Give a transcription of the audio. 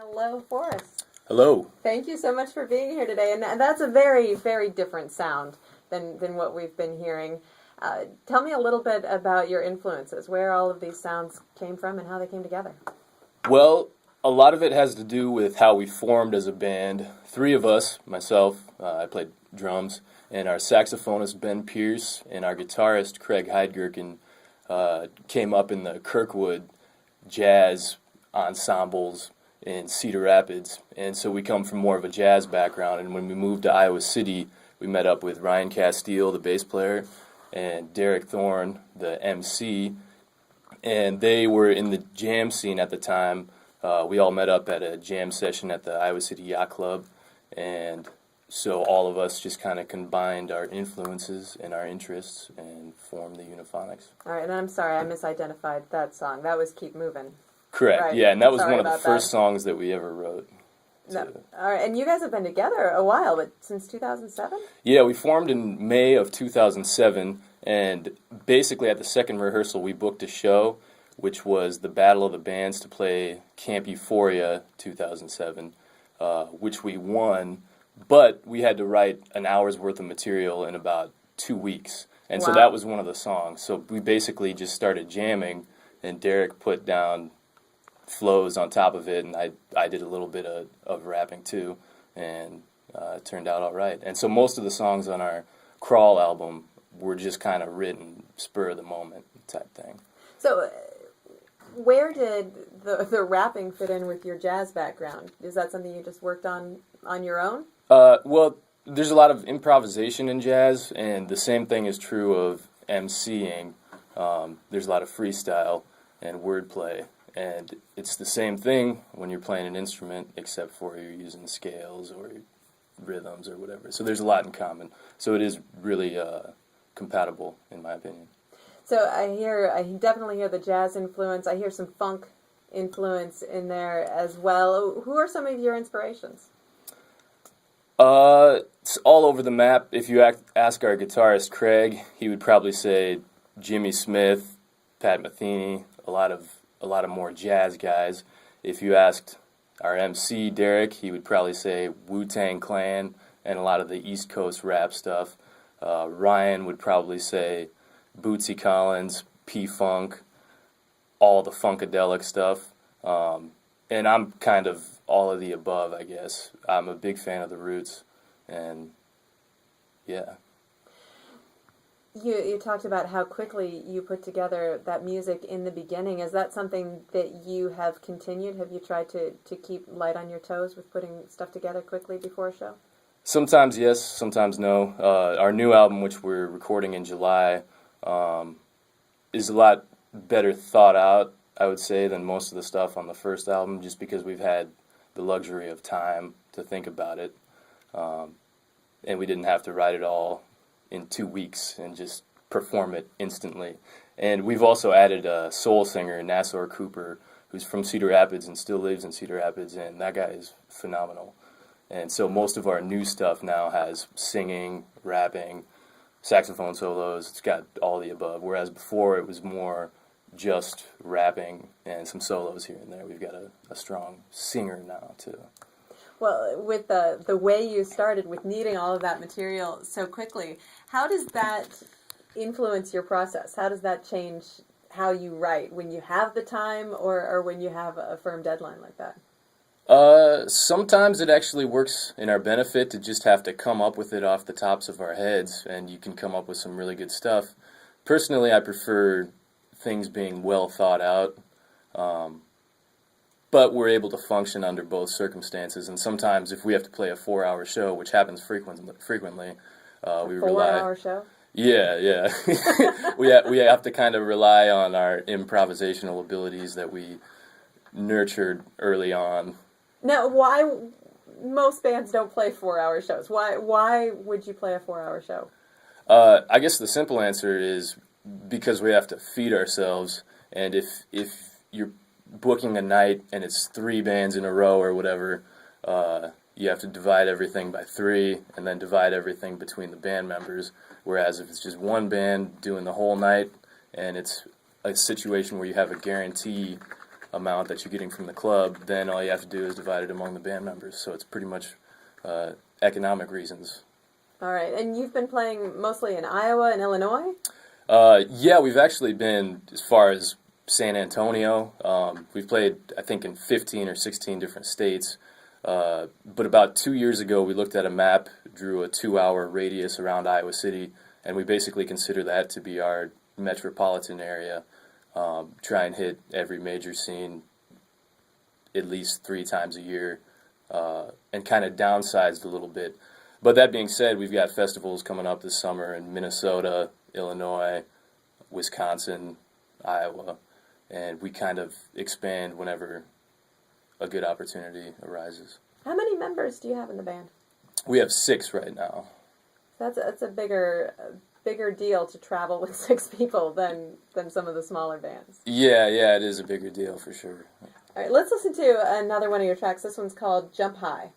Hello, Forrest. Hello. Thank you so much for being here today. And that's a very, very different sound than what we've been hearing. Tell me a little bit about your influences, where all of these sounds came from and how they came together. Well, a lot of it has to do with how we formed as a band. Three of us, myself, I played drums, and our saxophonist Ben Pierce and our guitarist Craig Heidgerken came up in the Kirkwood jazz ensembles in Cedar Rapids, and so we come from more of a jazz background. And when we moved to Iowa City, we met up with Ryan Castile, the bass player, and Derek Thorne, the MC, and they were in the jam scene at the time. We all met up at a jam session at the Iowa City Yacht Club, and so all of us just kind of combined our influences and our interests and formed the Uniphonics. All right, and I'm sorry, I misidentified that song. That was Keep Moving. Correct, right. Yeah, and that was Sorry one of the first that. songs that we ever wrote. No. All right, and you guys have been together a while, but since 2007? Yeah, we formed in May of 2007, and basically at the second rehearsal we booked a show, which was the Battle of the Bands to play Camp Euphoria 2007, which we won, but we had to write an hour's worth of material in about 2 weeks, and so that was one of the songs. So we basically just started jamming, and Derek put down flows on top of it, and I did a little bit of rapping too, and it turned out all right. And so most of the songs on our Crawl album were just kind of written spur of the moment type thing. So where did the rapping fit in with your jazz background? Is that something you just worked on your own? Well, there's a lot of improvisation in jazz, and the same thing is true of MCing. There's a lot of freestyle and wordplay, and it's the same thing when you're playing an instrument, except for you're using scales or rhythms or whatever. So there's a lot in common. So it is really compatible, in my opinion. So I definitely hear the jazz influence. I hear some funk influence in there as well. Who are some of your inspirations? It's all over the map. If you ask our guitarist Craig, he would probably say Jimmy Smith, Pat Metheny, a lot of more jazz guys. If you asked our MC Derek, he would probably say Wu-Tang Clan and a lot of the East Coast rap stuff. Ryan would probably say Bootsy Collins, P-Funk, all the funkadelic stuff. And I'm kind of all of the above, I guess. I'm a big fan of the roots, and yeah. You talked about how quickly you put together that music in the beginning. Is that something that you have continued? Have you tried to keep light on your toes with putting stuff together quickly before a show? Sometimes yes, sometimes no. Our new album, which we're recording in July, is a lot better thought out, I would say, than most of the stuff on the first album, just because we've had the luxury of time to think about it. And we didn't have to write it all in 2 weeks and just perform it instantly. And we've also added a soul singer, Nassor Cooper, who's from Cedar Rapids and still lives in Cedar Rapids, and that guy is phenomenal. And so most of our new stuff now has singing, rapping, saxophone solos. It's got all the above, whereas before it was more just rapping and some solos here and there. We've got a strong singer now, too. Well, with the way you started with needing all of that material so quickly, how does that influence your process? How does that change how you write when you have the time or when you have a firm deadline like that? Sometimes it actually works in our benefit to just have to come up with it off the tops of our heads, and you can come up with some really good stuff. Personally, I prefer things being well thought out, but we're able to function under both circumstances. And sometimes if we have to play a 4-hour show, which happens frequently, we rely... 4-hour show? Yeah. we have to kind of rely on our improvisational abilities that we nurtured early on. Now, why most bands don't play 4-hour shows? Why would you play a 4-hour show? I guess the simple answer is because we have to feed ourselves, and if you're booking a night and it's 3 bands in a row or whatever, you have to divide everything by 3 and then divide everything between the band members, whereas if it's just one band doing the whole night and it's a situation where you have a guarantee amount that you're getting from the club, then all you have to do is divide it among the band members. So it's pretty much economic reasons. All right, and you've been playing mostly in Iowa and Illinois? Yeah, we've actually been as far as San Antonio. We've played, I think, in 15 or 16 different states. But about 2 years ago, we looked at a map, drew a 2-hour radius around Iowa City, and we basically consider that to be our metropolitan area. Try and hit every major scene at least 3 times a year, and kind of downsized a little bit. But that being said, we've got festivals coming up this summer in Minnesota, Illinois, Wisconsin, Iowa, and we kind of expand whenever a good opportunity arises. How many members do you have in the band? We have 6 right now. That's a bigger deal to travel with 6 people than some of the smaller bands. Yeah, it is a bigger deal for sure. All right, let's listen to another one of your tracks. This one's called Jump High.